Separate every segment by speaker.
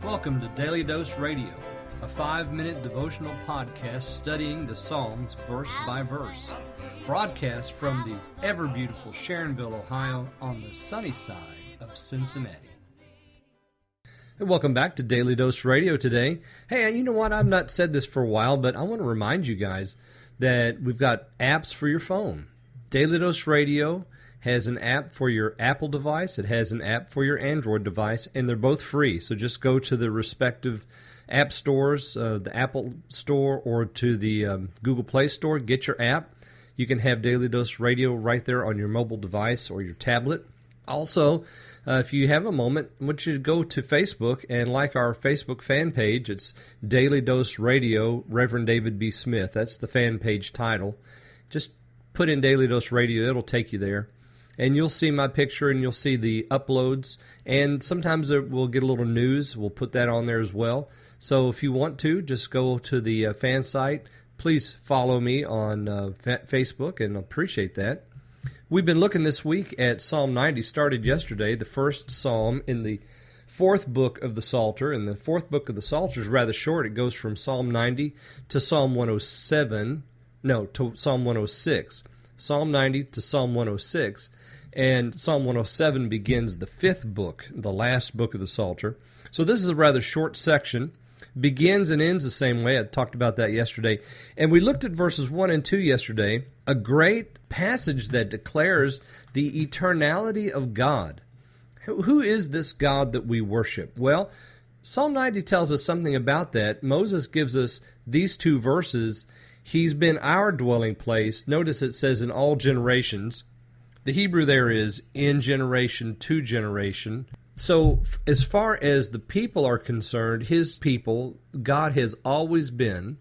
Speaker 1: Welcome to Daily Dose Radio, a 5-minute devotional podcast studying the Psalms verse by verse. Broadcast from the ever-beautiful Sharonville, Ohio, on the sunny side of Cincinnati. And welcome back to Daily Dose Radio today. Hey, you know what? I've not said this for a while, but I want to remind you guys that we've got apps for your phone. Daily Dose Radio has an app for your Apple device. It has an app for your Android device, and they're both free. So just go to the respective app stores, the Apple Store or to the Google Play Store. Get your app. You can have Daily Dose Radio right there on your mobile device or your tablet. Also, if you have a moment, I want you to go to Facebook and like our Facebook fan page. It's Daily Dose Radio, Reverend David B. Smith. That's the fan page title. Just put in Daily Dose Radio. It'll take you there. And you'll see my picture and you'll see the uploads. And sometimes we'll get a little news. We'll put that on there as well. So if you want to, just go to the fan site. Please follow me on Facebook, and I appreciate that. We've been looking this week at Psalm 90, started yesterday, the first psalm in the fourth book of the Psalter. And the fourth book of the Psalter is rather short. It goes from Psalm 90 to Psalm 107. No, to Psalm 106. Psalm 90 to Psalm 106. And Psalm 107 begins the fifth book, the last book of the Psalter. So this is a rather short section. Begins and ends the same way. I talked about that yesterday. And we looked at verses 1 and 2 yesterday, a great passage that declares the eternality of God. Who is this God that we worship? Well, Psalm 90 tells us something about that. Moses gives us these two verses. He's been our dwelling place. Notice it says in all generations. The Hebrew there is in generation to generation. So as far as the people are concerned, his people, God has always been.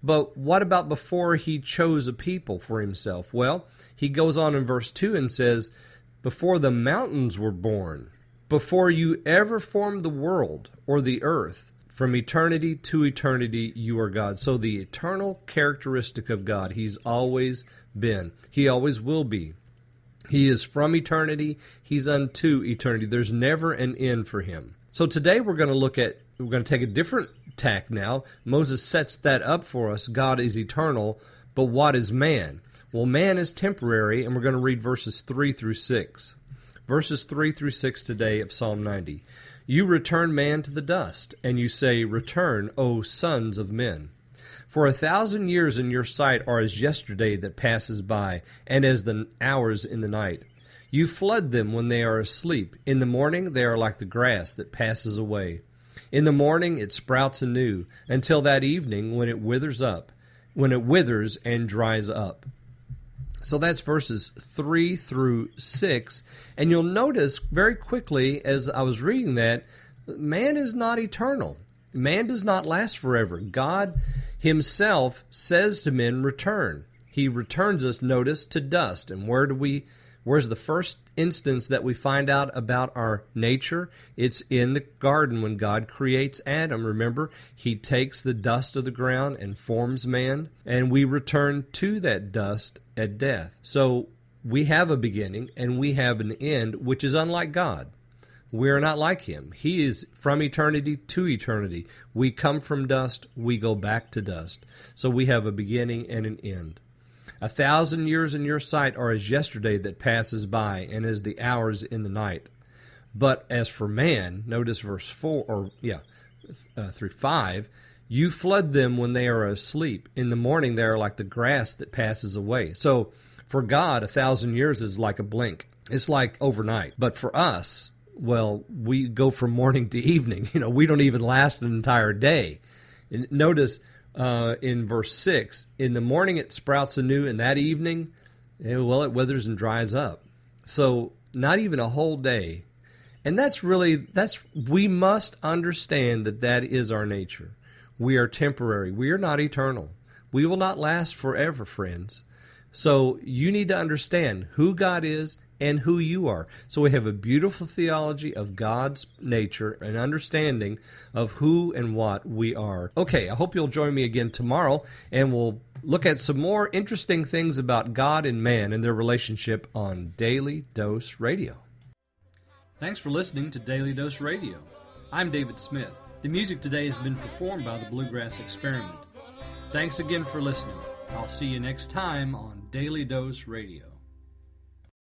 Speaker 1: But what about before he chose a people for himself? Well, he goes on in verse 2 and says, before the mountains were born, before you ever formed the world or the earth, from eternity to eternity, you are God. So the eternal characteristic of God, he's always been. He always will be. He is from eternity. He's unto eternity. There's never an end for him. So today we're going to take a different tack now. Moses sets that up for us. God is eternal, but what is man? Well, man is temporary, and we're going to read verses 3 through 6. Verses 3 through 6 today of Psalm 90. You return man to the dust, and you say, return, O sons of men. For 1,000 years in your sight are as yesterday that passes by, and as the hours in the night. You flood them when they are asleep. In the morning they are like the grass that passes away. In the morning it sprouts anew, until that evening when it withers and dries up. So that's verses 3 through 6. And you'll notice very quickly as I was reading that, man is not eternal. Man does not last forever. God himself says to men, return. He returns us, notice, to dust. And where's the first instance that we find out about our nature? It's in the garden when God creates Adam. Remember, he takes the dust of the ground and forms man, and we return to that dust at death. So we have a beginning and we have an end, which is unlike God. We are not like him. He is from eternity to eternity. We come from dust, we go back to dust. So we have a beginning and an end. 1,000 years in your sight are as yesterday that passes by, and as the hours in the night. But as for man, notice verse 4, through 5, you flood them when they are asleep. In the morning they are like the grass that passes away. So for God, 1,000 years is like a blink. It's like overnight. But for us, well, we go from morning to evening. We don't even last an entire day. And notice in verse 6, in the morning it sprouts anew, and that evening, it withers and dries up. So not even a whole day. And we must understand that is our nature. We are temporary. We are not eternal. We will not last forever, friends. So you need to understand who God is and who you are. So we have a beautiful theology of God's nature and understanding of who and what we are. Okay, I hope you'll join me again tomorrow, and we'll look at some more interesting things about God and man and their relationship on Daily Dose Radio. Thanks for listening to Daily Dose Radio. I'm David Smith. The music today has been performed by the Bluegrass Experiment. Thanks again for listening. I'll see you next time on Daily Dose Radio.